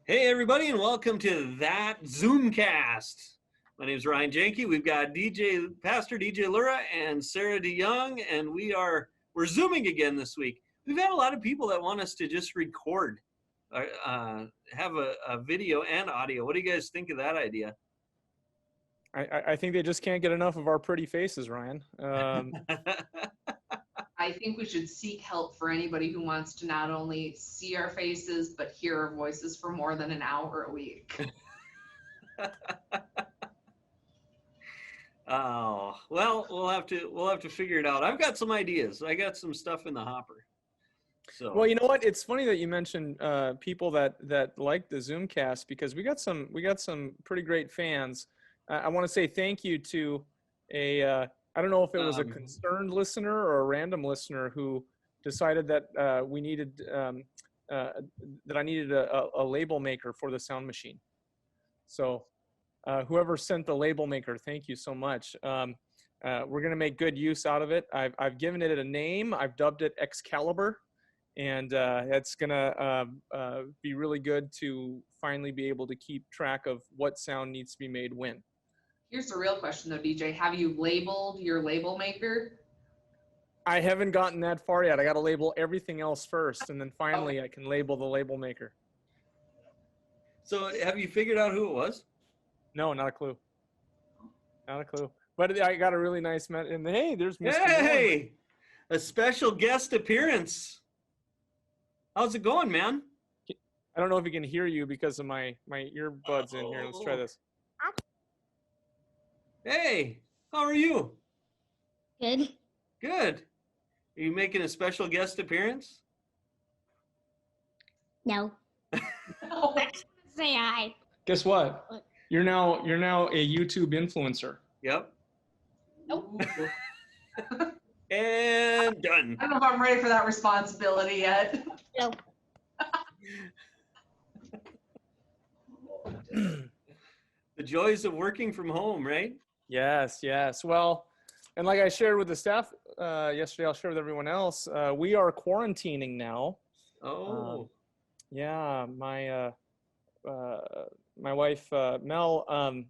Hey everybody, and welcome to that Zoomcast. My name is Ryan Janke. We've got Pastor DJ Lura and Sarah DeYoung, and we're zooming again this week. We've had a lot of people that want us to just record, have a video and audio. What do you guys think of that idea? I think they just can't get enough of our pretty faces, Ryan. I think we should seek help for anybody who wants to not only see our faces, but hear our voices for more than an hour a week. Oh, well, we'll have to figure it out. I've got some ideas. I got some stuff in the hopper. So. Well, you know what? It's funny that you mentioned people that like the Zoomcast, because we got some pretty great fans. I want to say thank you to I don't know if it was a concerned listener or a random listener who decided that we needed that I needed a label maker for the sound machine. So whoever sent the label maker, thank you so much. We're going to make good use out of it. I've given it a name. I've dubbed it Excalibur, and it's going to be really good to finally be able to keep track of what sound needs to be made when. Here's the real question though, DJ. Have you labeled your label maker? I haven't gotten that far yet. I got to label everything else first, and then finally I can label the label maker. So have you figured out who it was? No, not a clue. Not a clue. But I got a really nice and hey, there's Mr. Hey, Miller. A special guest appearance. How's it going, man? I don't know if he can hear you because of my earbuds in here. Let's try this. Hey, how are you? Good. Good. Are you making a special guest appearance? No. Say hi. Guess what? You're now a YouTube influencer. Yep. Nope. And done. I don't know if I'm ready for that responsibility yet. No. The joys of working from home, right? Yes. Well, and like I shared with the staff yesterday, I'll share with everyone else. We are quarantining now. Oh. Yeah, my wife Mel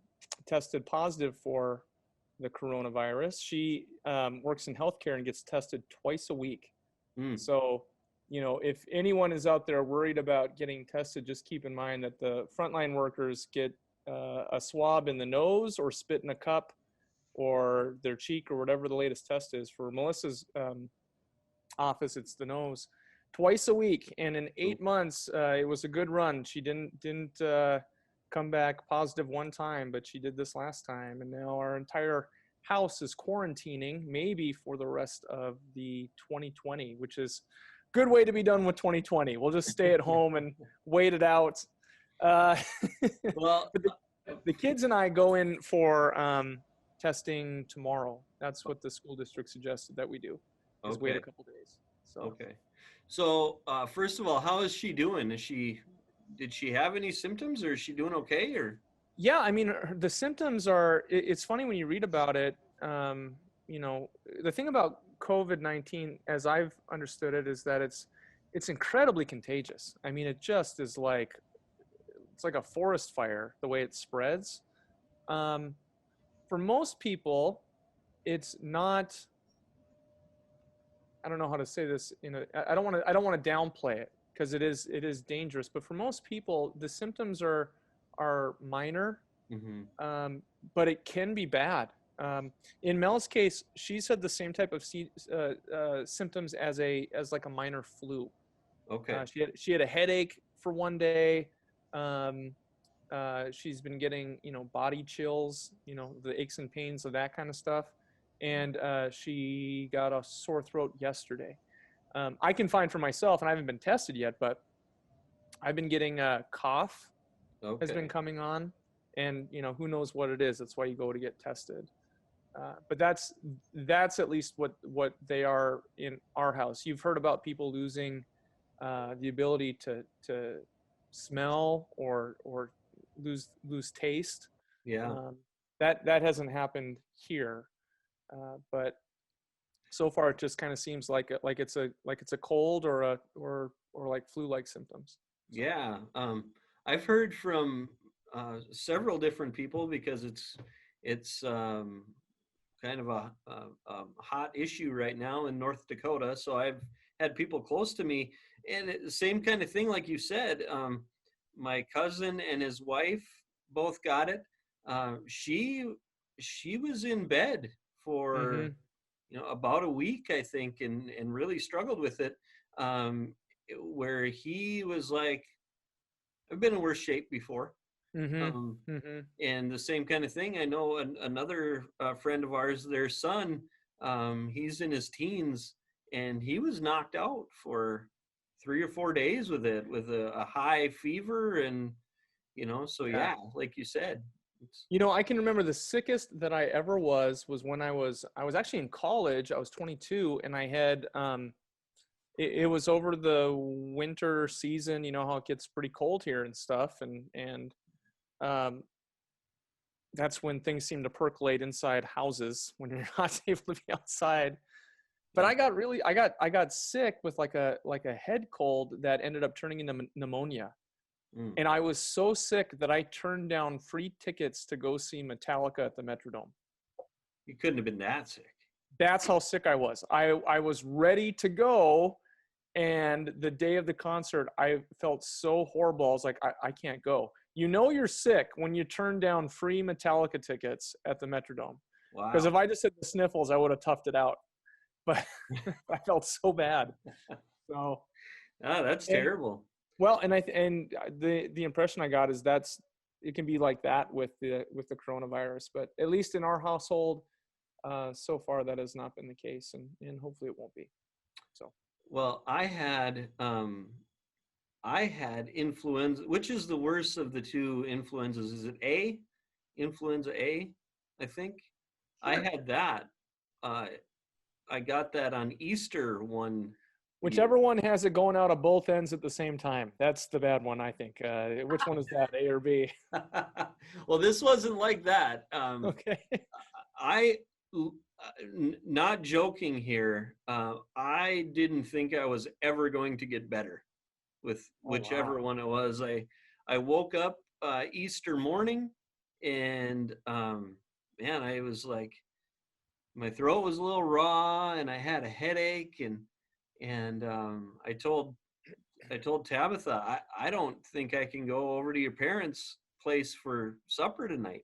tested positive for the coronavirus. She works in healthcare and gets tested twice a week. So, if anyone is out there worried about getting tested, just keep in mind that the frontline workers get a swab in the nose or spit in a cup or their cheek or whatever the latest test is. For Melissa's office, it's the nose, twice a week. And in 8 months, it was a good run. She didn't come back positive one time, but she did this last time. And now our entire house is quarantining, maybe for the rest of the 2020, which is a good way to be done with 2020. We'll just stay at home and wait it out. Well, the kids and I go in for testing tomorrow. That's what the school district suggested that we do. Is wait a couple days. So. Okay. So first of all, how is she doing? Did she have any symptoms, or is she doing okay? Or yeah, I mean, the symptoms are. It's funny when you read about it. The thing about COVID-19, as I've understood it, is that it's incredibly contagious. I mean, it just is it's like a forest fire, the way it spreads. For most people, it's not. I don't know how to say this. I don't want to downplay it because it is dangerous. But for most people, the symptoms are minor, but it can be bad. In Mel's case, she's had the same type of symptoms as like a minor flu. Okay. She had a headache for one day. She's been getting, body chills, the aches and pains of that kind of stuff. And she got a sore throat yesterday. I can find for myself, and I haven't been tested yet, but I've been getting a cough has been coming on, and who knows what it is. That's why you go to get tested. But that's at least what they are in our house. You've heard about people losing the ability to smell or lose taste. Yeah. That hasn't happened here, but so far it just kind of seems like it's a cold or like flu-like symptoms. Yeah. I've heard from several different people because it's kind of a hot issue right now in North Dakota. So I've had people close to me, and the same kind of thing, like you said. My cousin and his wife both got it. She was in bed for Mm-hmm. about a week, I think, and really struggled with it. Where he was like, I've been in worse shape before. Mm-hmm. Um, Mm-hmm. and the same kind of thing. I know another friend of ours, their son, he's in his teens, and he was knocked out for 3 or 4 days with it, with a high fever, and so Yeah. yeah, like you said, it's, I can remember the sickest that I ever was when I was actually in college. I was 22, and I had it was over the winter season. You know how it gets pretty cold here and stuff, and um, that's when things seem to percolate inside houses when you're not able to be outside. But yeah. I got sick with like a head cold that ended up turning into pneumonia. Mm. And I was so sick that I turned down free tickets to go see Metallica at the Metrodome. You couldn't have been that sick. That's how sick I was. I was ready to go. And the day of the concert, I felt so horrible. I was like, I can't go. You're sick when you turn down free Metallica tickets at the Metrodome. Wow. Because if I just had the sniffles, I would have toughed it out. But I felt so bad. So That's terrible. well, and the impression I got is it can be like that with the coronavirus. But at least in our household, so far that has not been the case, and hopefully it won't be. So. Well, I had influenza. Which is the worst of the two influenzas? Is it A? Influenza A, I think. Sure. I had that. I got that on Easter one. Whichever one has it going out of both ends at the same time. That's the bad one, I think. Which one is that, A or B? Well, this wasn't like that. Okay. Not joking here. I didn't think I was ever going to get better with whichever one it was. I woke up Easter morning, and man, I was like, my throat was a little raw, and I had a headache, and I told Tabitha, I don't think I can go over to your parents' place for supper tonight.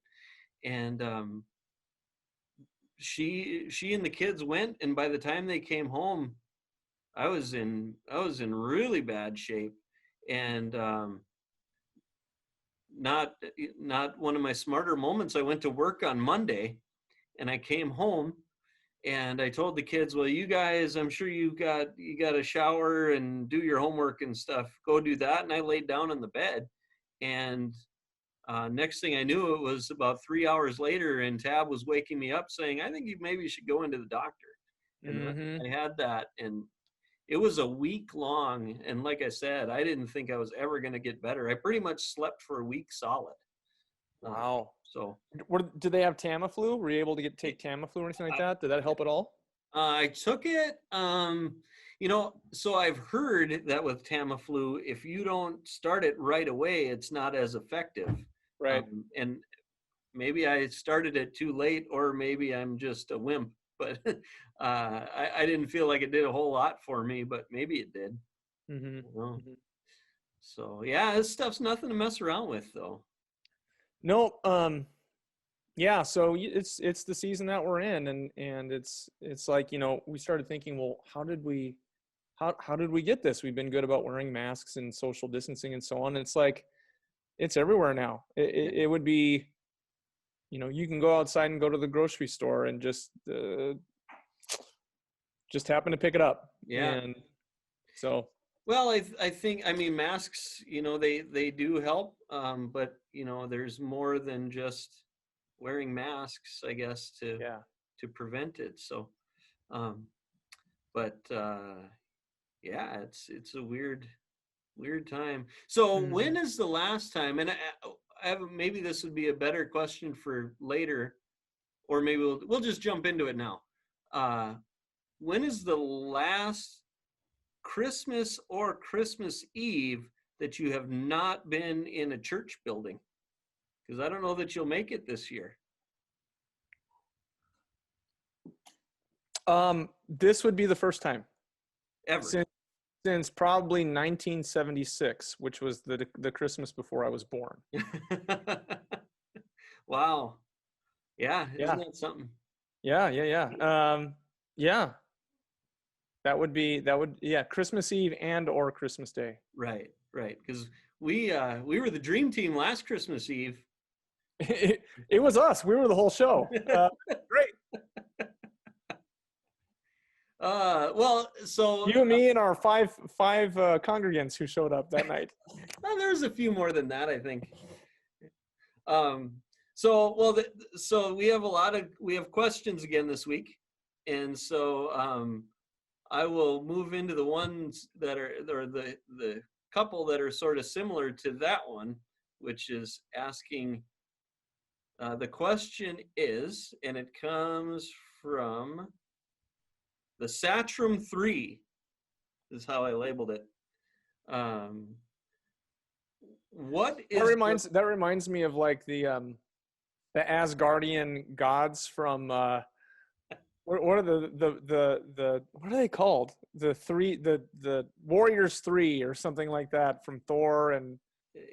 And she and the kids went, and by the time they came home, I was in really bad shape, and not one of my smarter moments. I went to work on Monday, and I came home, and I told the kids, well, you guys, I'm sure you got a shower and do your homework and stuff. Go do that. And I laid down in the bed, and next thing I knew, it was about 3 hours later, and Tab was waking me up saying, I think you maybe should go into the doctor. And Mm-hmm. I had that, and it was a week long. And like I said, I didn't think I was ever going to get better. I pretty much slept for a week solid. Wow. So Did they have Tamiflu? Were you able to take Tamiflu or anything like that? Did that help at all? I took it. So I've heard that with Tamiflu, if you don't start it right away, it's not as effective. Right. And maybe I started it too late, or maybe I'm just a wimp. But I didn't feel like it did a whole lot for me, but maybe it did. Mm-hmm. Mm-hmm. So yeah, this stuff's nothing to mess around with, though. No. Yeah. So it's the season that we're in, and it's like, we started thinking, well, how did we get this? We've been good about wearing masks and social distancing and so on. And it's like, it's everywhere now. It would be, you can go outside and go to the grocery store and just happen to pick it up. Yeah. And so. Well, I think, masks, they do help, but there's more than just wearing masks, I guess, to prevent it. So, but yeah, it's a weird time. So when is the last time? And I have, maybe this would be a better question for later, or maybe we'll just jump into it now. When is the last Christmas or Christmas Eve that you have not been in a church building? Because I don't know that you'll make it this year. This would be the first time Ever. since probably 1976, which was the Christmas before I was born. Wow. Yeah, Yeah. isn't that something? Yeah. Yeah. That would Christmas Eve and or Christmas Day. Right. Because we were the dream team last Christmas Eve. It was us. We were the whole show. Great. Well, so You and me and our five congregants who showed up that night. well, there's a few more than that, I think. So we have questions again this week, and so I will move into the ones that are the couple that are sort of similar to that one, which is asking. The question is, and it comes from the Satchrum 3, is how I labeled it. What is That reminds me of like the Asgardian gods from what are the what are they called? The Warriors 3 or something like that from Thor, and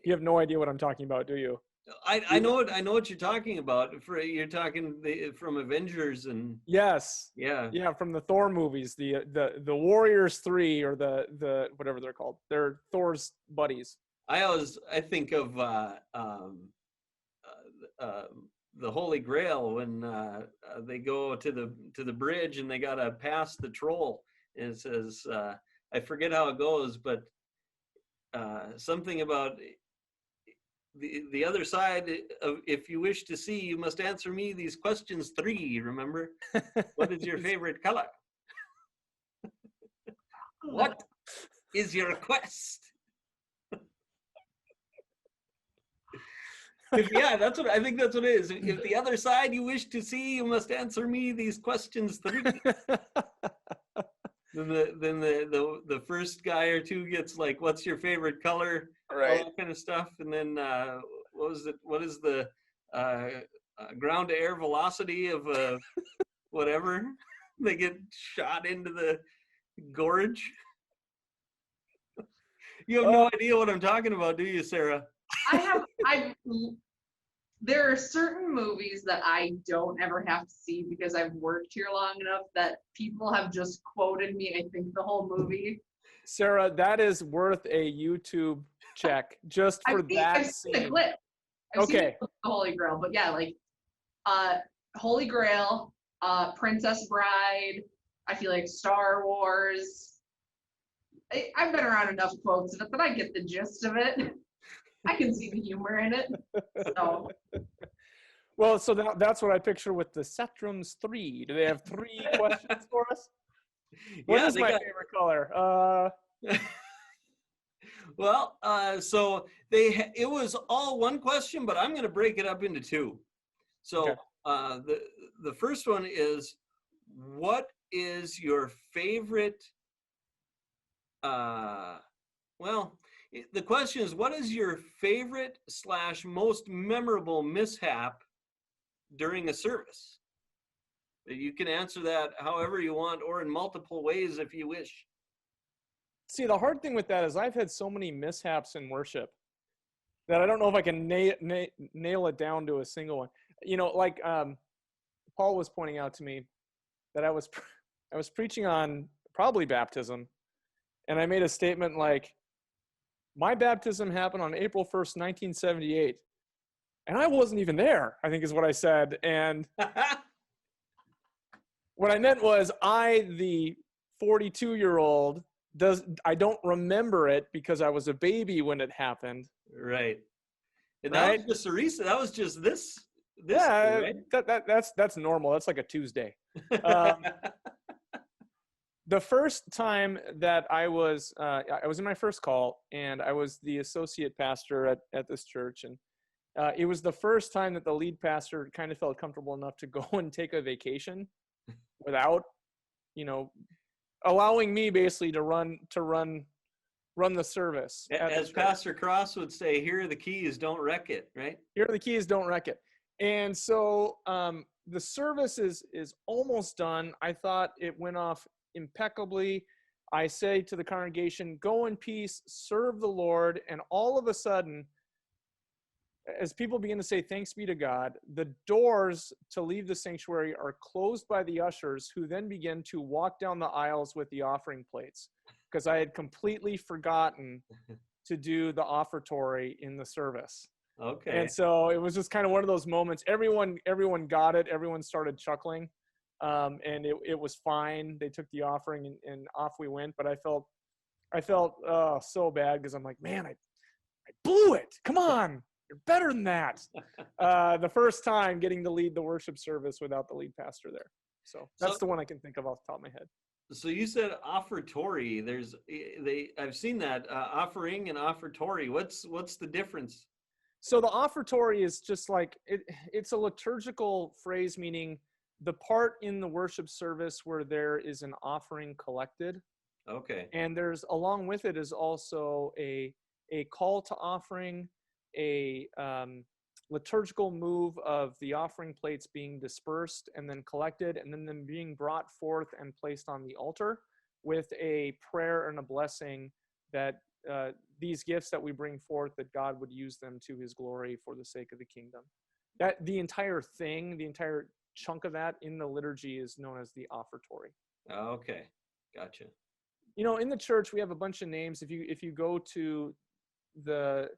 you have no idea what I'm talking about, do you? I know what you're talking about. You're talking from Avengers and yes, yeah, from the Thor movies, the Warriors 3 or the whatever they're called. They're Thor's buddies. I think of the Holy Grail when they go to the bridge and they gotta pass the troll, and it says I forget how it goes, but something about the other side of, if you wish to see, you must answer me these questions 3, remember? What is your favorite color? What is your quest? Yeah, that's what I think. That's what it is. If the other side you wish to see, you must answer me these questions 3. Then the first guy or two gets like, what's your favorite color? Right. All that kind of stuff. And then what is the ground to air velocity of whatever? They get shot into the gorge. You have no idea what I'm talking about, do you, Sarah? There are certain movies that I don't ever have to see because I've worked here long enough that people have just quoted me, I think, the whole movie. Sarah, that is worth a YouTube check just for I've seen the clip. I've seen the Holy Grail, but yeah, like Holy Grail, Princess Bride, I feel like Star Wars. I've been around enough quotes that I get the gist of it. I can see the humor in it. So. Well, so that's what I picture with the Satchrums 3. Do they have 3 questions for us? What is my favorite color? Well, so it was all one question, but I'm going to break it up into 2. So the first one is, what is your favorite? Well, the question is, what is your favorite / most memorable mishap during a service? You can answer that however you want, or in multiple ways if you wish. See, the hard thing with that is I've had so many mishaps in worship that I don't know if I can nail it down to a single one. You know, like Paul was pointing out to me that I was preaching on probably baptism, and I made a statement like, my baptism happened on April 1st, 1978. And I wasn't even there, I think is what I said. And what I meant was the 42-year-old, I don't remember it because I was a baby when it happened. Right. And that was just recent. That was just this yeah, thing, right? that's normal. That's like a Tuesday. The first time that I was in my first call, and I was the associate pastor at this church, and it was the first time that the lead pastor kind of felt comfortable enough to go and take a vacation without, allowing me basically to run run the service. As Pastor Cross would say, here are the keys, don't wreck it, right? Here are the keys, don't wreck it. And so the service is almost done. I thought it went off impeccably. I say to the congregation, go in peace, serve the Lord. And all of a sudden, as people begin to say, thanks be to God, the doors to leave the sanctuary are closed by the ushers, who then begin to walk down the aisles with the offering plates, because I had completely forgotten to do the offertory in the service. Okay. And so it was just kind of one of those moments. Everyone got it. Everyone started chuckling. And it was fine. They took the offering and off we went. But I felt so bad, because I'm like, man, I blew it. Come on. You're better than that. The first time getting to lead the worship service without the lead pastor there. So that's the one I can think of off the top of my head. So you said offertory. I've seen that offering and offertory. What's the difference? So the offertory is just like it's a liturgical phrase, meaning the part in the worship service where there is an offering collected. Okay. And there's, along with it is also a call to offering, a liturgical move of the offering plates being dispersed and then collected, and then them being brought forth and placed on the altar with a prayer and a blessing that these gifts that we bring forth, that God would use them to his glory for the sake of the kingdom. That the entire thing, the entire chunk of that in the liturgy is known as the offertory. Okay. Gotcha. You know, in the church, we have a bunch of names. If you go to the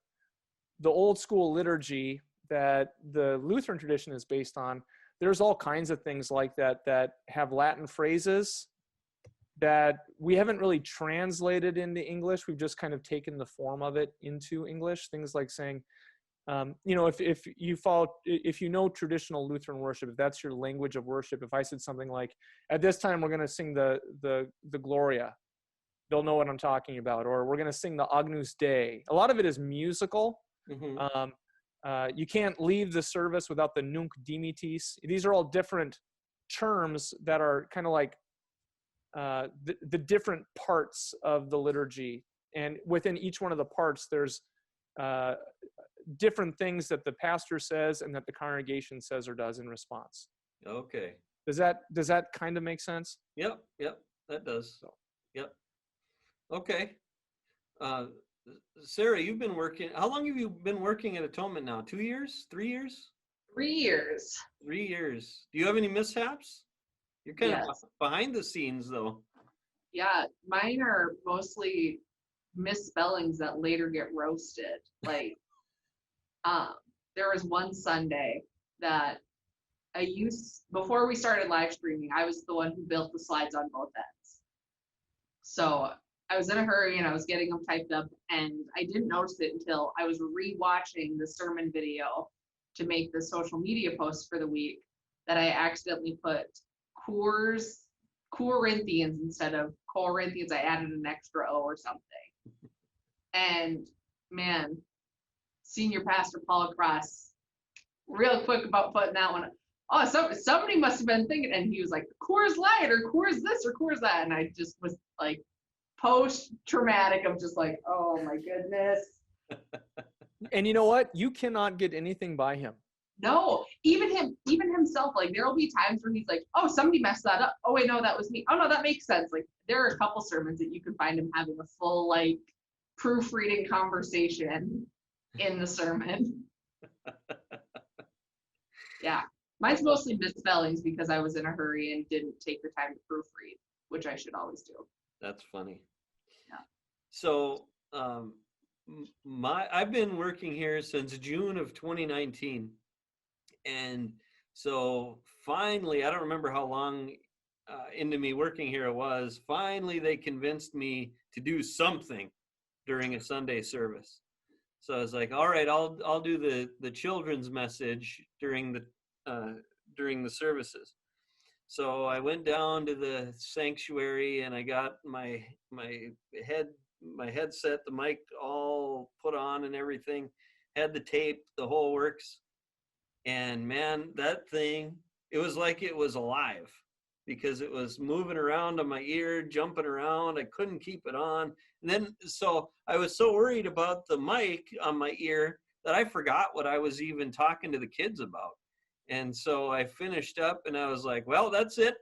old school liturgy that the Lutheran tradition is based on, there's all kinds of things like that have Latin phrases that we haven't really translated into English. We've just kind of taken the form of it into English. Things like saying, you know, if you know traditional Lutheran worship, if that's your language of worship, if I said something like, at this time we're going to sing the Gloria, they'll know what I'm talking about. Or we're going to sing the Agnus Dei. A lot of it is musical. Mm-hmm. You can't leave the service without the Nunc Dimittis. These are all different terms that are kind of like the different parts of the liturgy. And within each one of the parts, there's different things that the pastor says and that the congregation says or does in response. Okay. Does that kind of make sense? Yep, that does. So. Yep. Okay. Sarah, you've been working, how long have you been working at Atonement now? 2 years? 3 years? 3 years. 3 years. Do you have any mishaps? You're kind Yes. of behind the scenes though. Yeah, mine are mostly misspellings that later get roasted. Like, there was one Sunday that before we started live streaming, I was the one who built the slides on both ends. So I was in a hurry and I was getting them typed up, and I didn't notice it until I was rewatching the sermon video to make the social media post for the week, that I accidentally put Corinthians instead of Corinthians. I added an extra O or something. And man, Senior Pastor Paul Cross, real quick about putting that one. Oh, somebody must have been thinking, and he was like, Coors Light or Coors this or Coors that, and I just was like post-traumatic of just like, oh my goodness. And you know what? You cannot get anything by him. No, even himself, like there will be times where he's like, oh, somebody messed that up. Oh wait, no, that was me. Oh no, that makes sense. Like there are a couple sermons that you can find him having a full like proofreading conversation in the sermon. Yeah, mine's mostly misspellings because I was in a hurry and didn't take the time to proofread, which I should always do. That's funny. Yeah. So I've been working here since June of 2019. And so finally, I don't remember how long into me working here it was, finally they convinced me to do something during a Sunday service. So I was like, all right, I'll do the children's message during the services. So I went down to the sanctuary and I got my headset, the mic all put on and everything, had the tape, the whole works. And man, that thing, it was like it was alive. because it was moving around on my ear, jumping around. I couldn't keep it on. And then, so I was so worried about the mic on my ear that I forgot what I was even talking to the kids about. And so I finished up and I was like, well, that's it.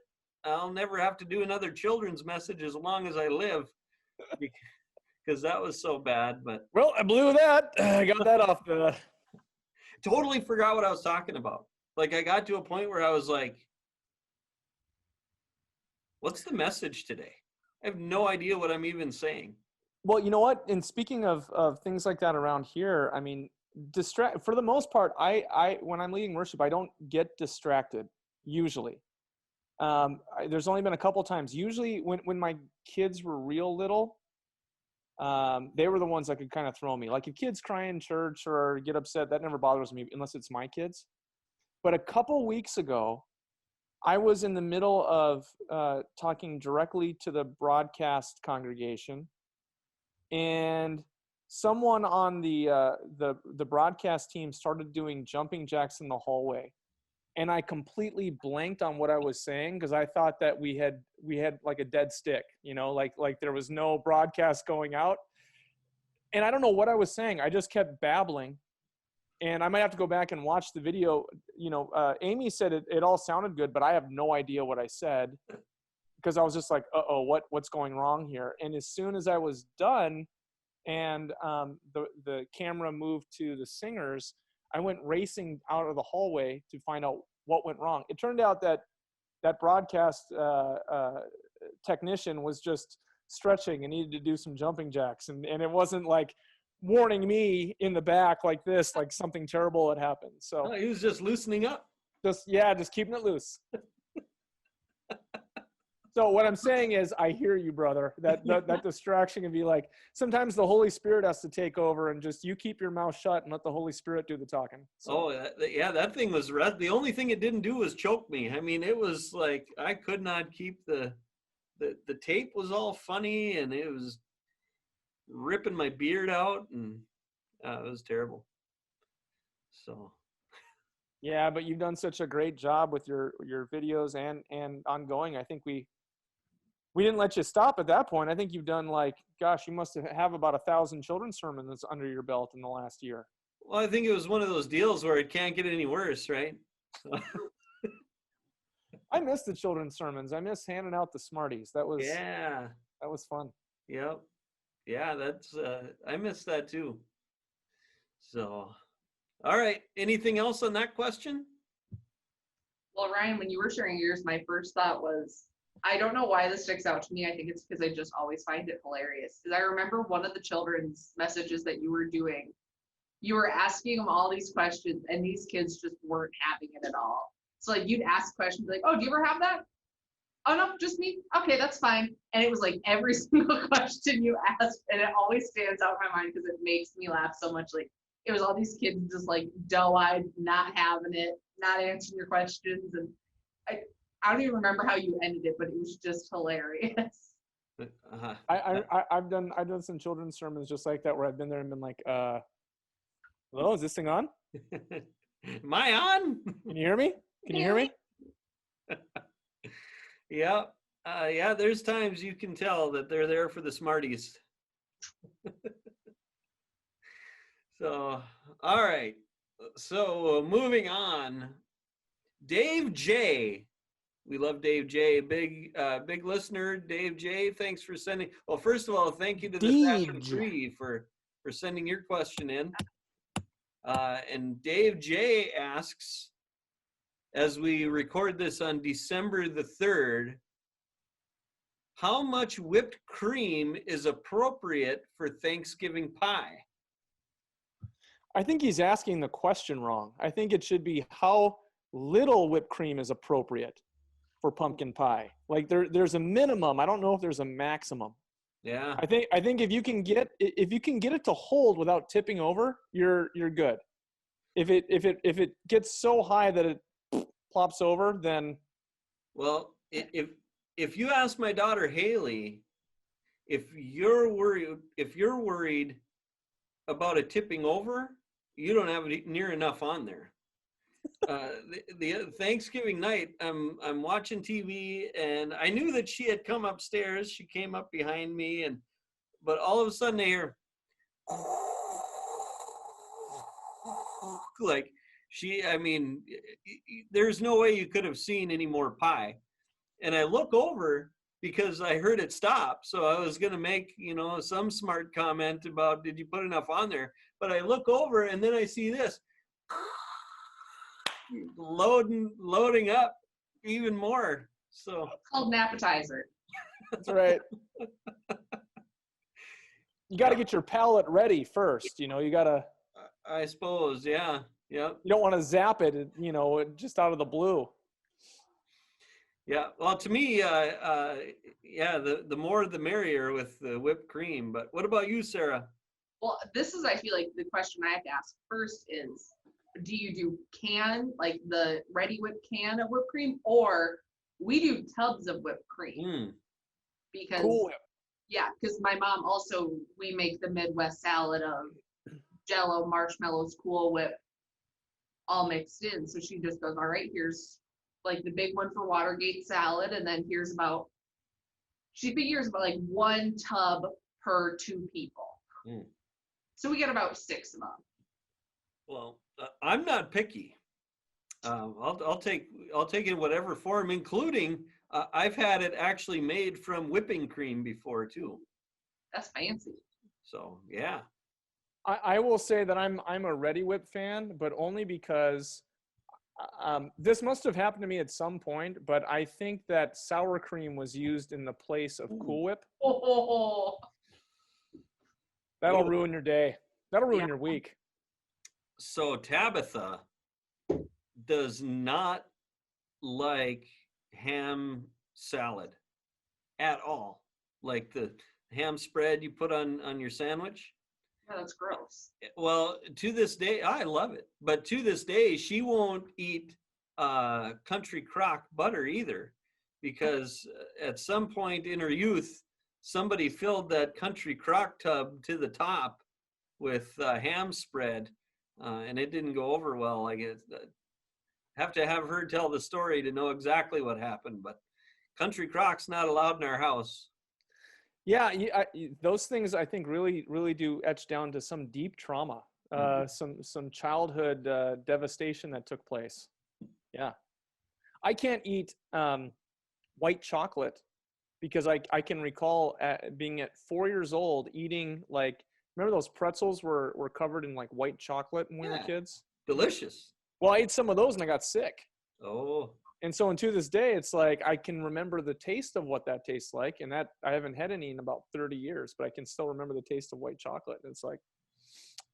I'll never have to do another children's message as long as I live, because that was so bad. But well, I blew that. I got that off the. Totally forgot what I was talking about. Like, I got to a point where I was like, what's the message today? I have no idea what I'm even saying. Well, you know what? And speaking of things like that around here, I mean, for the most part, I when I'm leading worship, I don't get distracted usually. There's only been a couple times. Usually when my kids were real little, they were the ones that could kind of throw me. Like if kids cry in church or get upset, that never bothers me unless it's my kids. But a couple weeks ago, I was in the middle of talking directly to the broadcast congregation, and someone on the broadcast team started doing jumping jacks in the hallway. And I completely blanked on what I was saying because I thought that we had like a dead stick, you know, like there was no broadcast going out. And I don't know what I was saying. I just kept babbling. And I might have to go back and watch the video. You know, Amy said it all sounded good, but I have no idea what I said because I was just like, uh-oh, what's going wrong here? And as soon as I was done and the camera moved to the singers, I went racing out of the hallway to find out what went wrong. It turned out that broadcast technician was just stretching and needed to do some jumping jacks. And it wasn't like warning me in the back like this, like something terrible had happened. So he was just loosening up. Just keeping it loose. So what I'm saying is, I hear you, brother. That distraction can be like, sometimes the Holy Spirit has to take over and just you keep your mouth shut and let the Holy Spirit do the talking. So. Oh, yeah, that thing was the only thing it didn't do was choke me. I mean, it was like I could not keep the tape was all funny and it was ripping my beard out and it was terrible. So. Yeah, but you've done such a great job with your videos and ongoing. I think we didn't let you stop at that point. I think you've done like, gosh, you must have about 1,000 children's sermons under your belt in the last year. Well, I think it was one of those deals where it can't get any worse, right? So. I miss the children's sermons. I miss handing out the Smarties. That was fun. Yep. Yeah, that's I miss that too. So, all right. Anything else on that question? Well, Ryan, when you were sharing yours, my first thought was, I don't know why this sticks out to me. I think it's because I just always find it hilarious. Because I remember one of the children's messages that you were doing, you were asking them all these questions, and these kids just weren't having it at all. So like you'd ask questions like, "Oh, do you ever have that? Oh no, just me. Okay, that's fine." And it was like every single question you asked, and it always stands out in my mind because it makes me laugh so much. Like it was all these kids just like doe-eyed, not having it, not answering your questions, and I don't even remember how you ended it, but it was just hilarious. Uh-huh. I've done some children's sermons just like that where I've been there and been like, hello, is this thing on? Am I on? Can you hear me? Can you hear me? Yeah. Yeah, there's times you can tell that they're there for the Smarties. So, all right. So moving on, Dave J. We love Dave J. Big listener, Dave J. Thanks for sending. Well, first of all, thank you to the Passion Tree for sending your question in. And Dave J. asks, as we record this on December the 3rd, how much whipped cream is appropriate for Thanksgiving pie? I think he's asking the question wrong. I think it should be how little whipped cream is appropriate for pumpkin pie. Like there's a minimum. I don't know if there's a maximum. Yeah. I think if you can get it to hold without tipping over, you're good. If it gets so high that it plops over, then. Well, if you ask my daughter Haley, if you're worried about it tipping over, you don't have near enough on there. The Thanksgiving night, I'm watching TV, and I knew that she had come upstairs. She came up behind me, but all of a sudden I hear like I mean, there's no way you could have seen any more pie. And I look over because I heard it stop. So I was going to make, some smart comment about, did you put enough on there? But I look over and then I see this loading up even more. So It's called an appetizer. That's right. You got to get your palate ready first. You got to. I suppose, yeah. Yep. You don't want to zap it, just out of the blue. Yeah. Well, to me, the more the merrier with the whipped cream. But what about you, Sarah? Well, this is, I feel like, the question I have to ask first is, do you do like the ready whipped can of whipped cream, or we do tubs of whipped cream? Because Cool Whip. Yeah, because my mom also, we make the Midwest salad of Jell-O, marshmallows, Cool Whip, all mixed in. So she just goes, all right, here's like the big one for Watergate salad, and then she figures about like 1 tub per 2 people. So we get about 6 of them. Well, I'm not picky. I'll take it in whatever form, including I've had it actually made from whipping cream before too. That's fancy. So yeah. I will say that I'm a Ready Whip fan, but only because this must have happened to me at some point. But I think that sour cream was used in the place of Cool Whip. Oh. That'll ruin your day. That'll ruin your week. So Tabitha does not like ham salad at all. Like the ham spread you put on your sandwich. Yeah, that's gross. Well, to this day, I love it. But to this day, she won't eat country crock butter either, because at some point in her youth, somebody filled that country crock tub to the top with ham spread, and it didn't go over well. I guess have to have her tell the story to know exactly what happened. But country crock's not allowed in our house. Yeah, those things I think really, really do etch down to some deep trauma, some childhood devastation that took place. Yeah, I can't eat white chocolate because I can recall being at 4 years old eating remember those pretzels were covered in like white chocolate when we were kids? Delicious. Well, I ate some of those and I got sick. Oh. And so, to this day, it's like I can remember the taste of what that tastes like, and that I haven't had any in about 30 years, but I can still remember the taste of white chocolate. And it's like,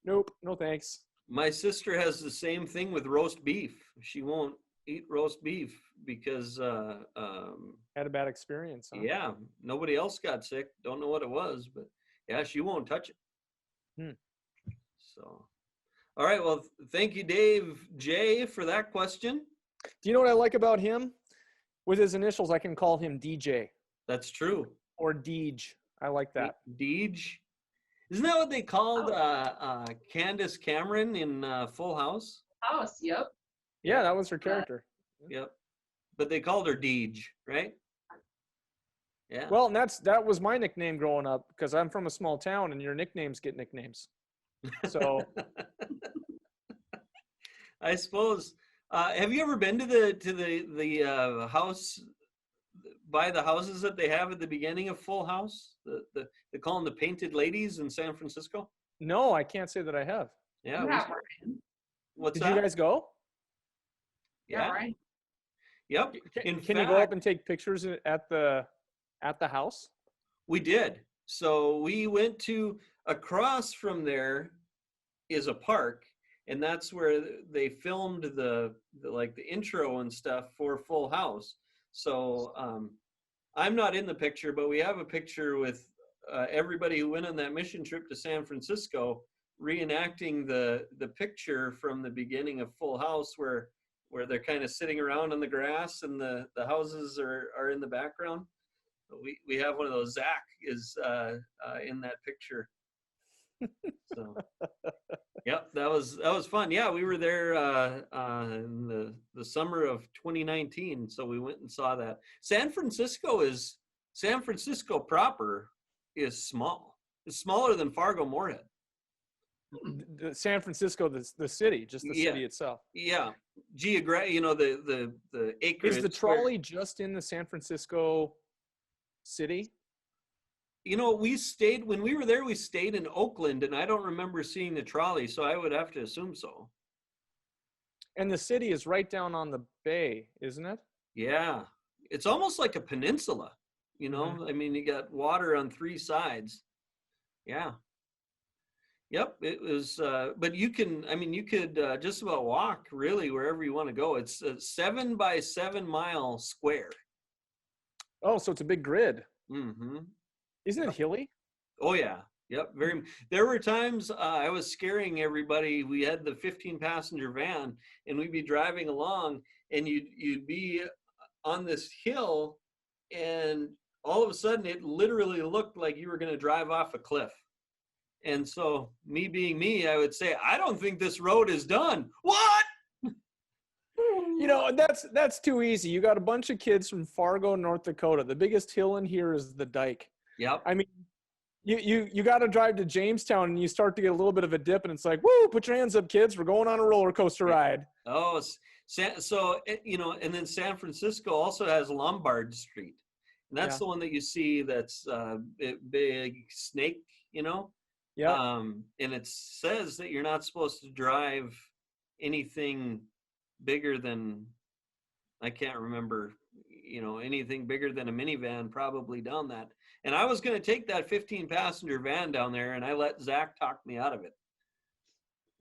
nope, no thanks. My sister has the same thing with roast beef. She won't eat roast beef because Had a bad experience. Huh? Yeah, nobody else got sick. Don't know what it was, but yeah, she won't touch it. So, all right. Well, thank you, Dave J, for that question. Do you know what I like about him? With his initials, I can call him DJ. That's true. Or Deej. I like that. Deej. Isn't that what they called Candace Cameron in Full House? House, yep. Yeah, that was her character. Yep. But they called her Deej, right? Yeah. Well, and that was my nickname growing up because I'm from a small town and your nicknames get nicknames. So I suppose. Have you ever been to the house by the houses that they have at the beginning of Full House? They call them the Painted Ladies in San Francisco. No, I can't say that I have. Yeah. Did you guys go? Yeah. Right. Yep. Can you go up and take pictures at the house? We did. So we went to across from there is a park. And that's where they filmed the intro and stuff for Full House. So I'm not in the picture, but we have a picture with everybody who went on that mission trip to San Francisco reenacting the picture from the beginning of Full House where they're kind of sitting around on the grass and the houses are in the background. We have one of those. Zach is in that picture. So Yep, that was fun. Yeah, we were there in the summer of 2019, so we went and saw that. San Francisco proper is small. It's smaller than Fargo Moorhead. San Francisco, the city, just the Yeah, city itself. yeah. The acreage. Is the trolley just in the San Francisco city? We stayed when we were there. We stayed in Oakland, and I don't remember seeing the trolley, so I would have to assume so. And the city is right down on the bay, isn't it? Yeah, it's almost like a peninsula. Mhm. I mean, you got water on three sides. Yeah. Yep, it was. But you could just about walk really wherever you want to go. It's a 7 by 7 mile square. Oh, so it's a big grid. Mm-hmm. Isn't it hilly? Oh yeah. Yep. There were times I was scaring everybody. We had the 15-passenger van, and we'd be driving along, and you'd be on this hill, and all of a sudden it literally looked like you were going to drive off a cliff. And so, me being me, I would say, I don't think this road is done. What? That's too easy. You got a bunch of kids from Fargo, North Dakota. The biggest hill in here is the dike. Yep. I mean, you got to drive to Jamestown, and you start to get a little bit of a dip, and it's like, woo, put your hands up, kids. We're going on a roller coaster ride. Oh, and then San Francisco also has Lombard Street. And that's the one that you see that's big snake, Yeah. And it says that you're not supposed to drive anything bigger than, I can't remember, anything bigger than a minivan probably down that. And I was going to take that 15-passenger van down there, and I let Zach talk me out of it.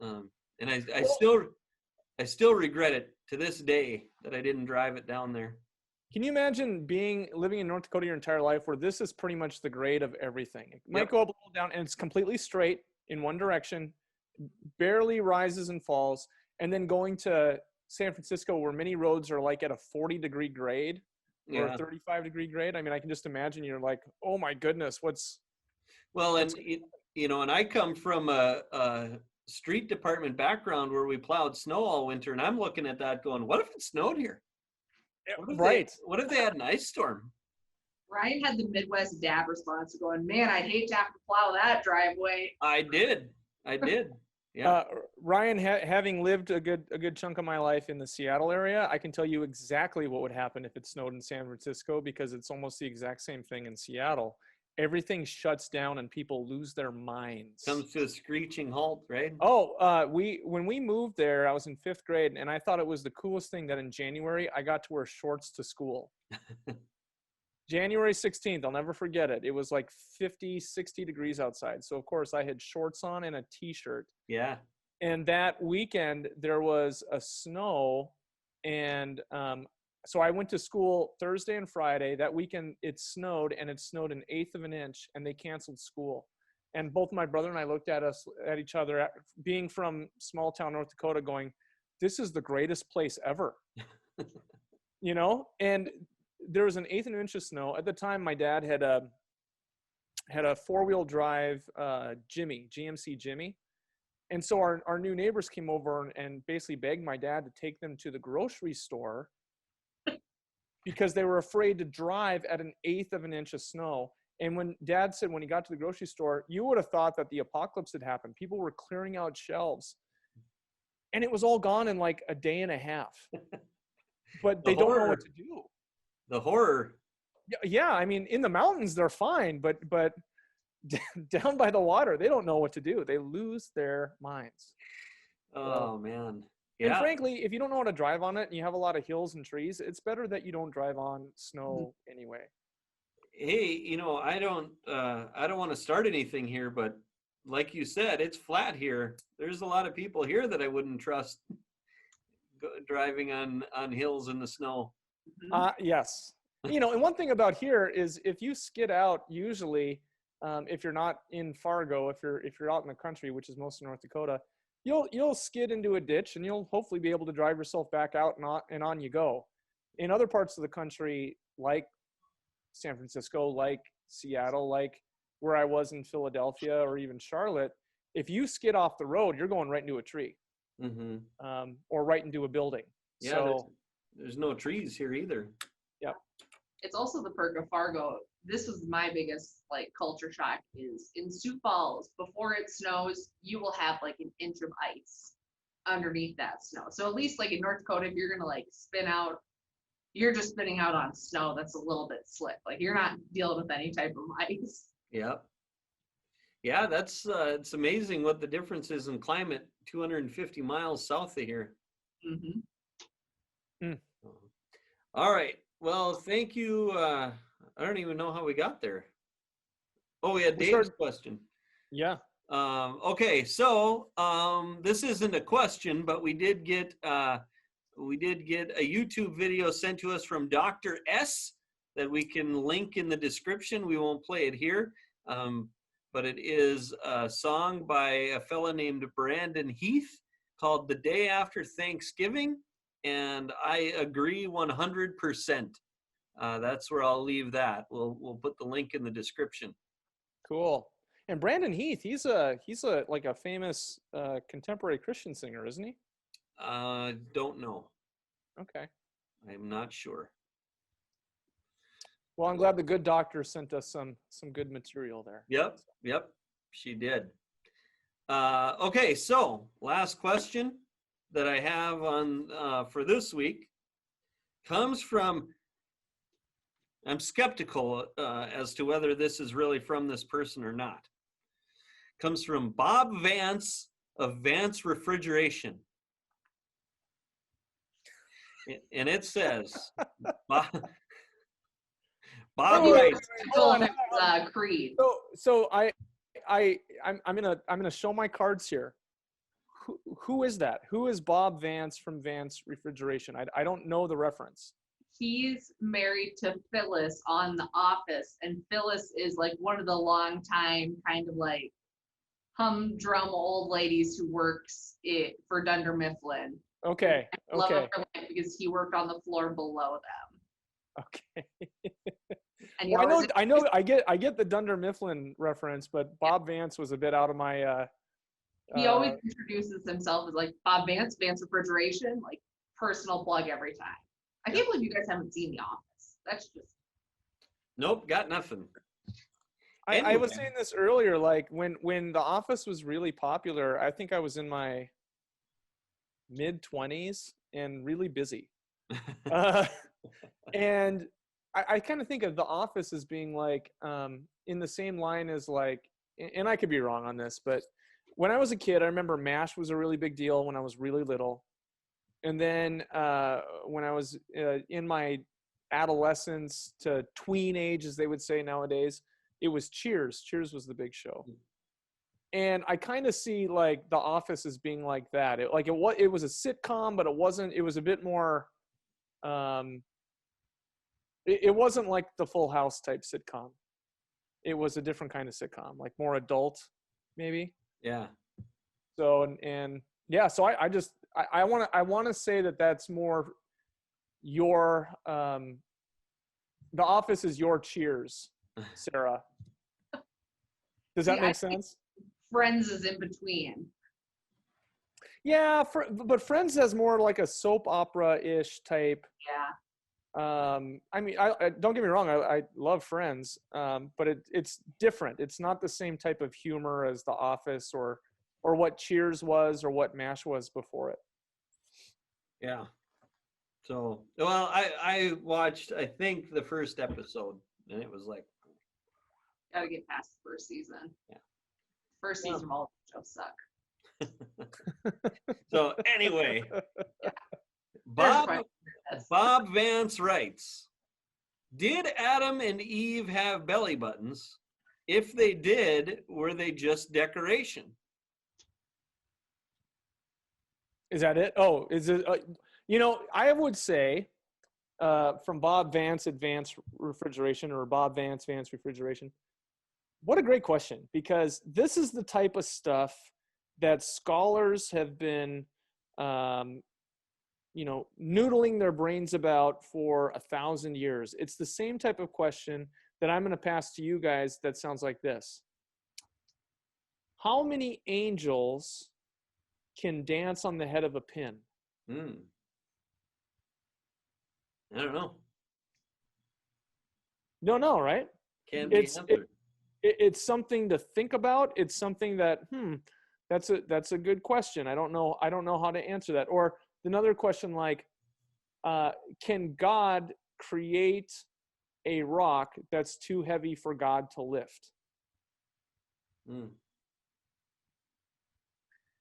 And I still regret it to this day that I didn't drive it down there. Can you imagine living in North Dakota your entire life where this is pretty much the grade of everything? It might go up a little down, and it's completely straight in one direction, barely rises and falls, and then going to San Francisco where many roads are like at a 40-degree grade or a 35-degree grade. I mean, I can just imagine you're like, oh my goodness, and I come from a street department background where we plowed snow all winter, and I'm looking at that going, what if it snowed here? What if they had an ice storm? Ryan had the Midwest dad response going, man, I'd hate to have to plow that driveway. I did. Yeah. Ryan, having lived a good chunk of my life in the Seattle area, I can tell you exactly what would happen if it snowed in San Francisco, because it's almost the exact same thing in Seattle. Everything shuts down and people lose their minds. Comes to a screeching halt, right? Oh, when we moved there, I was in 5th grade, and I thought it was the coolest thing that in January I got to wear shorts to school. January 16th, I'll never forget it. It was like 50, 60 degrees outside. So of course I had shorts on and a t-shirt. Yeah. And that weekend there was a snow, and so I went to school Thursday and Friday. That weekend it snowed, and it snowed 1/8 of an inch, and they canceled school. And both my brother and I looked at each other, being from small town North Dakota, going, this is the greatest place ever. And there was 1/8 of an inch of snow. At the time, my dad had a 4-wheel drive GMC Jimmy. And so our new neighbors came over and basically begged my dad to take them to the grocery store because they were afraid to drive at 1/8 of an inch of snow. And when Dad said when he got to the grocery store, you would have thought that the apocalypse had happened. People were clearing out shelves. And it was all gone in like a day and a half. But they don't know what to do. The horror. Yeah, I mean, in the mountains, they're fine. But down by the water, they don't know what to do. They lose their minds. Oh, man. Yeah. And frankly, if you don't know how to drive on it and you have a lot of hills and trees, it's better that you don't drive on snow anyway. Hey, I don't want to start anything here, but like you said, it's flat here. There's a lot of people here that I wouldn't trust driving on hills in the snow. Yes. And one thing about here is if you skid out, usually, if you're not in Fargo, if you're out in the country, which is most of North Dakota, you'll skid into a ditch and you'll hopefully be able to drive yourself back out and on you go. In other parts of the country, like San Francisco, like Seattle, like where I was in Philadelphia or even Charlotte, if you skid off the road, you're going right into a tree, or right into a building. Yeah, so there's no trees here either. Yep. It's also the perk of Fargo. This was my biggest like culture shock is in Sioux Falls, before it snows, you will have like an inch of ice underneath that snow. So at least like in North Dakota, if you're gonna like spin out, you're just spinning out on snow that's a little bit slick. Like you're not dealing with any type of ice. Yep. Yeah, that's it's amazing what the difference is in climate 250 miles south of here. All right. Well, thank you. I don't even know how we got there. Oh, we had Dave's question. Yeah. Okay, so this isn't a question, but we did get a YouTube video sent to us from Dr. S that we can link in the description. We won't play it here, but it is a song by a fella named Brandon Heath called "The Day After Thanksgiving," and I agree 100%. That's where I'll leave that. We'll put the link in the description. Cool. And Brandon Heath, he's like a famous contemporary Christian singer, isn't he? Don't know. Okay. I'm not sure. Well, I'm glad the good doctor sent us some good material there. Yep, she did. Okay, so last question that I have on for this week comes from, I'm skeptical as to whether this is really from this person or not. Comes from Bob Vance of Vance Refrigeration. And it says, Bob writes. Creed. So I'm gonna show my cards here. Who is that? Who is Bob Vance from Vance Refrigeration? I don't know the reference. He's married to Phyllis on The Office, and Phyllis is like one of the longtime kind of like humdrum old ladies who works for Dunder Mifflin. Okay. I love her life because he worked on the floor below them. Okay. And well, I get the Dunder Mifflin reference, but Bob Vance was a bit out of my. He always introduces himself as like Bob Vance, Vance Refrigeration, like personal plug every time. I can't believe you guys haven't seen The Office. That's just. Nope, got nothing. I was saying this earlier, like when The Office was really popular, I think I was in my mid-20s and really busy. And I kind of think of The Office as being like in the same line as like, and I could be wrong on this, but when I was a kid, I remember MASH was a really big deal when I was really little. And then when I was in my adolescence to tween age, as they would say nowadays, it was Cheers. Cheers was the big show. And I kind of see like The Office as being like that. It was a sitcom, but it wasn't. It was a bit more. It wasn't like the Full House type sitcom. It was a different kind of sitcom, like more adult, maybe. Yeah. So and yeah, so I want to say that that's more your The Office is your Cheers, Sarah. Does that make sense? Friends is in between. Yeah, but Friends has more like a soap opera-ish type. Yeah. I mean, I don't get me wrong. I love Friends, but it's different. It's not the same type of humor as The Office or what Cheers was or what MASH was before it. Yeah. So, well, I watched, I think, the first episode, and it was like. Gotta get past the first season. Yeah. First season of all the shows suck. So anyway, Yeah. Bob Vance writes, did Adam and Eve have belly buttons? If they did, were they just decoration? Is that it? Oh, is it? I would say from Bob Vance at Vance Refrigeration or Bob Vance, Vance Refrigeration. What a great question, because this is the type of stuff that scholars have been, noodling their brains about for 1,000 years. It's the same type of question that I'm going to pass to you guys that sounds like this. How many angels can dance on the head of a pin? I don't know. Don't know, right? Can't be answered. It's something to think about. It's something that that's a good question. I don't know how to answer that. Or another question like, can God create a rock that's too heavy for God to lift?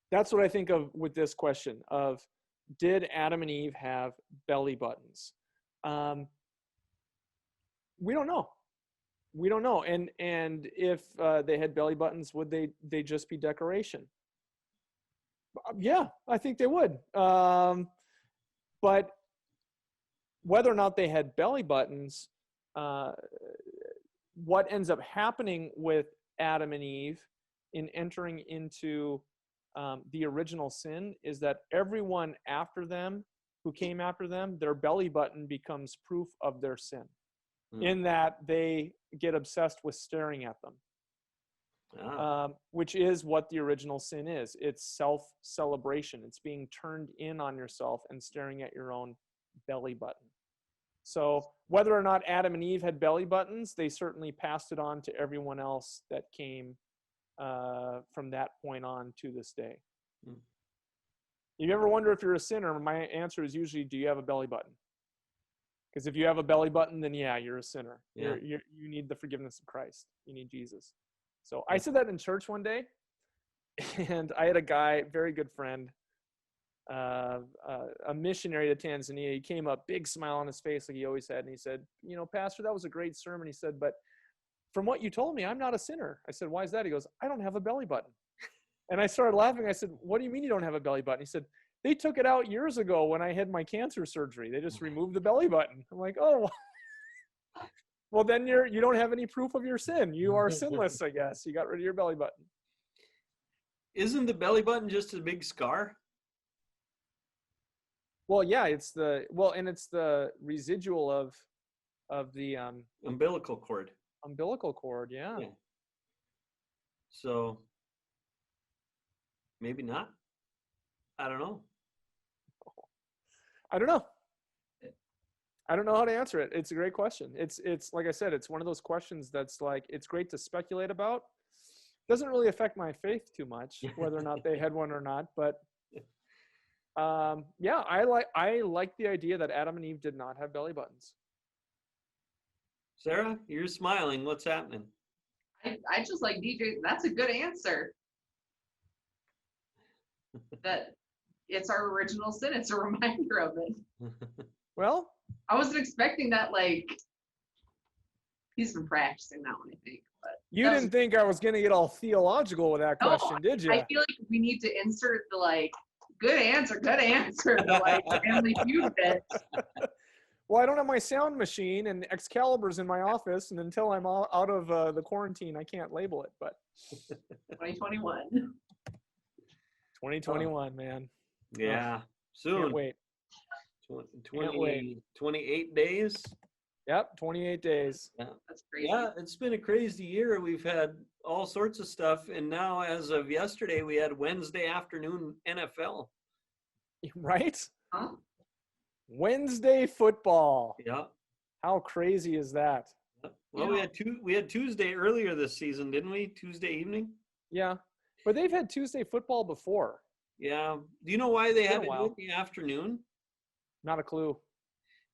That's what I think of with this question of, did Adam and Eve have belly buttons? We don't know. We don't know. And if they had belly buttons, would they just be decoration? Yeah, I think they would. But whether or not they had belly buttons, what ends up happening with Adam and Eve in entering into the original sin is that everyone after them, who came after them, their belly button becomes proof of their sin, in that they get obsessed with staring at them, which is what the original sin is. It's self-celebration. It's being turned in on yourself and staring at your own belly button. So whether or not Adam and Eve had belly buttons, they certainly passed it on to everyone else that came from that point on to this day. You ever wonder if you're a sinner? My answer is usually, do you have a belly button? Because if you have a belly button, then yeah, you're a sinner. Yeah. You need the forgiveness of Christ. You need Jesus. So I said that in church one day, and I had a guy, very good friend, a missionary to Tanzania. He came up, big smile on his face like he always had, and he said, Pastor, that was a great sermon. He said, but from what you told me, I'm not a sinner. I said, why is that? He goes, I don't have a belly button. And I started laughing. I said, what do you mean you don't have a belly button? He said, they took it out years ago when I had my cancer surgery. They just removed the belly button. I'm like, oh, well, then you don't have any proof of your sin. You are sinless, I guess. You got rid of your belly button. Isn't the belly button just a big scar? Well, yeah, it's the residual of the umbilical cord. Umbilical cord, yeah. So maybe not. I don't know. I don't know how to answer it. It's a great question. It's like I said, it's one of those questions that's like, it's great to speculate about. Doesn't really affect my faith too much, whether or not they had one or not. But yeah, I like the idea that Adam and Eve did not have belly buttons. Sarah, you're smiling. What's happening? I just like DJ. That's a good answer. That it's our original sin. It's a reminder of it. Well, I wasn't expecting that. Like, he's been practicing that one, I think. But you didn't think I was going to get all theological with that question, did you? I feel like we need to insert the like, good answer, the like Family Feud bit. Well, I don't have my sound machine, and Excalibur's in my office, and until I'm out of the quarantine, I can't label it. But 2021. 2021, man. Yeah, soon. Can't wait. 28 days. Yep, 28 days. Yeah. That's crazy. Yeah, it's been a crazy year. We've had all sorts of stuff, and now as of yesterday, we had Wednesday afternoon NFL. Right? Huh? Wednesday football. Yeah. How crazy is that? Well, we had Tuesday earlier this season, didn't we? Tuesday evening. Yeah, but they've had Tuesday football before. Yeah. Do you know why they had it while. in the afternoon? Not a clue.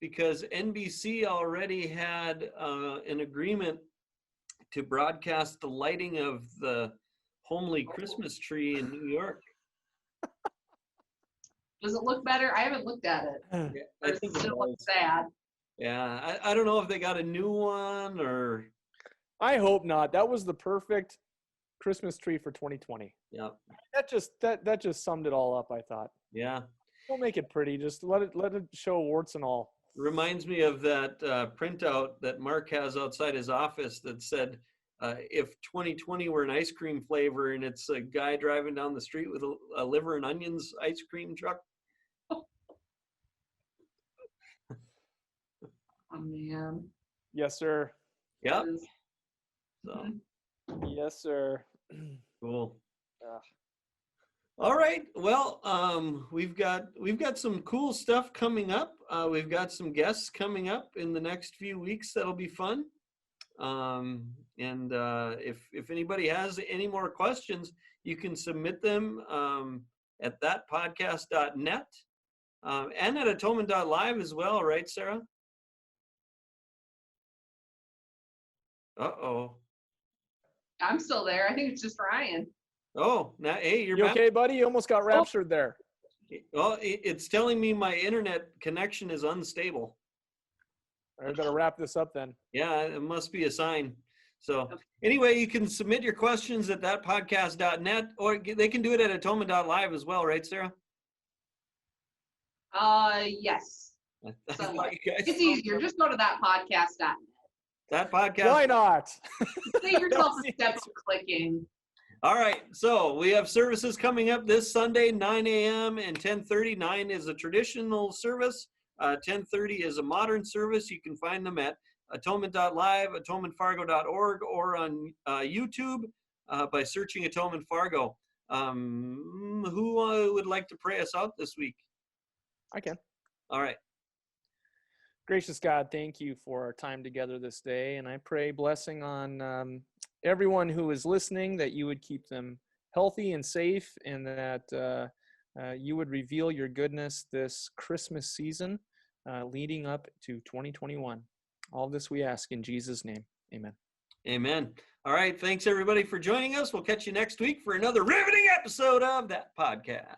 Because NBC already had an agreement to broadcast the lighting of the homely Christmas tree in New York. Does it look better? I haven't looked at it. Yeah, I think it still does. looks sad. Yeah, I don't know if they got a new one or. I hope not. That was the perfect Christmas tree for 2020. Yeah. That just summed it all up, I thought. Yeah. Don't make it pretty. Just let it show warts and all. Reminds me of that printout that Mark has outside his office that said, if 2020 were an ice cream flavor, and it's a guy driving down the street with a liver and onions ice cream truck. Oh man. Yes, sir. Yep. So Yes, sir. cool. All right. Well, we've got some cool stuff coming up. We've got some guests coming up in the next few weeks. That'll be fun. If anybody has any more questions, you can submit them at thatpodcast.net and at atonement.live as well, right, Sarah? Uh-oh. I'm still there. I think it's just Ryan. Oh, now, hey, you're You back. okay, buddy? You almost got raptured there. Well, it's telling me my internet connection is unstable. I better wrap this up then. Yeah, it must be a sign. So anyway, you can submit your questions at thatpodcast.net, or they can do it at atonement.live as well, right, Sarah? Yes. So It's easier. Just go to thatpodcast.net. That podcast. Why not? Save yourself a step of clicking. All right, so we have services coming up this Sunday, 9 a.m. and 10:30. 9 is a traditional service. 10:30 is a modern service. You can find them at atonement.live, atonementfargo.org, or on YouTube by searching Atonement Fargo. Who would like to pray us out this week? I can. All right. Gracious God, thank you for our time together this day. And I pray blessing on everyone who is listening, that you would keep them healthy and safe, and that you would reveal your goodness this Christmas season leading up to 2021. All this we ask in Jesus' name. Amen. Amen. All right. Thanks, everybody, for joining us. We'll catch you next week for another riveting episode of That Podcast.